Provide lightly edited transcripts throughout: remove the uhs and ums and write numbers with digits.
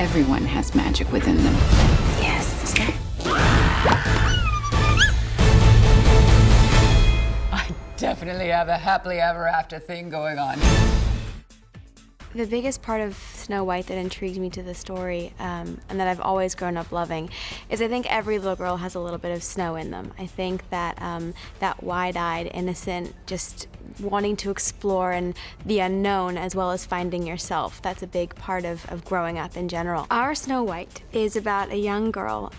Everyone has magic within them. Yes. I definitely have a happily ever after thing going on. The biggest part of Snow White that intrigued me to the story, and that I've always grown up loving, is I think every little girl has a little bit of snow in them. I think that that wide-eyed, innocent, just wanting to explore and the unknown as well as finding yourself, that's a big part of growing up in general. Our Snow White is about a young girl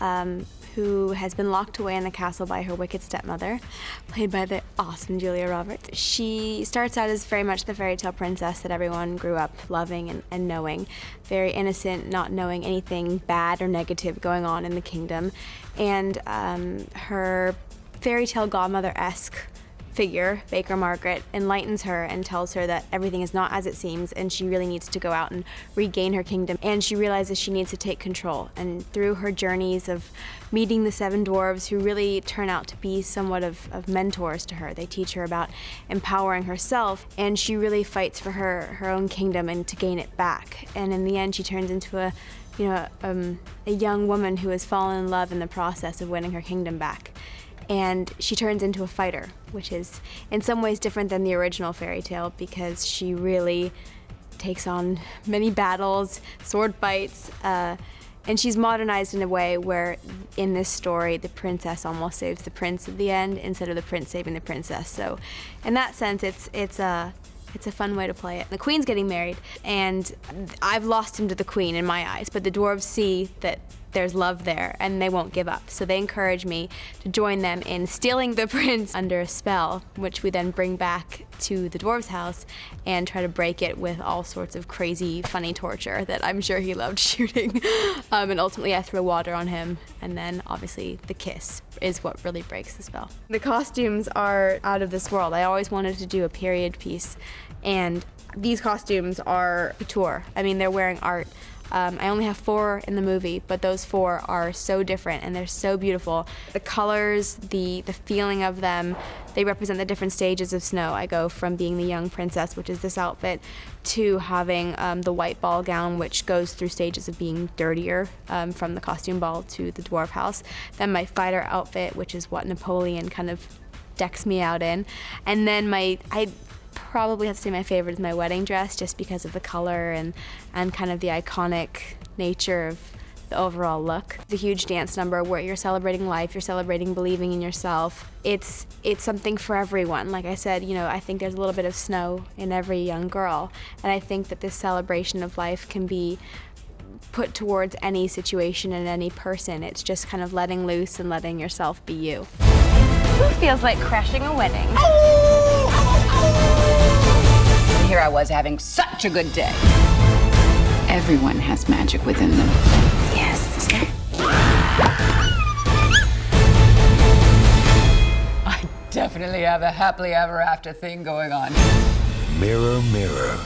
who has been locked away in a castle by her wicked stepmother, played by the awesome Julia Roberts. She starts out as very much the fairy tale princess that everyone grew up loving and knowing. Very innocent, not knowing anything bad or negative going on in the kingdom. And her fairy tale godmother-esque figure, Baker Margaret, enlightens her and tells her that everything is not as it seems and she really needs to go out and regain her kingdom. And she realizes she needs to take control. And through her journeys of meeting the 7 dwarves, who really turn out to be somewhat of mentors to her, they teach her about empowering herself, and she really fights for her own kingdom and to gain it back. And in the end, she turns into a young woman who has fallen in love in the process of winning her kingdom back. And she turns into a fighter, which is in some ways different than the original fairy tale because she really takes on many battles, sword fights, and she's modernized in a way where in this story the princess almost saves the prince at the end instead of the prince saving the princess. So in that sense, it's a fun way to play it. The queen's getting married, and I've lost him to the queen in my eyes, but the dwarves see that there's love there, and they won't give up. So they encourage me to join them in stealing the prince under a spell, which we then bring back to the dwarves' house and try to break it with all sorts of crazy, funny torture that I'm sure he loved shooting. And ultimately I throw water on him, and then obviously the kiss is what really breaks the spell. The costumes are out of this world. I always wanted to do a period piece, and these costumes are couture. I mean, they're wearing art. I only have 4 in the movie, but those 4 are so different and they're so beautiful. The colors, the feeling of them, they represent the different stages of snow. I go from being the young princess, which is this outfit, to having the white ball gown, which goes through stages of being dirtier, from the costume ball to the dwarf house. Then my fighter outfit, which is what Napoleon kind of decks me out in. And then I probably have to say my favorite is my wedding dress, just because of the color and kind of the iconic nature of the overall look. It's a huge dance number where you're celebrating life, you're celebrating believing in yourself. It's something for everyone. Like I said, I think there's a little bit of snow in every young girl, and I think that this celebration of life can be put towards any situation and any person. It's just kind of letting loose and letting yourself be you. Who feels like crashing a wedding? And here I was having such a good day. Everyone has magic within them. Yes. I definitely have a happily ever after thing going on. Mirror, mirror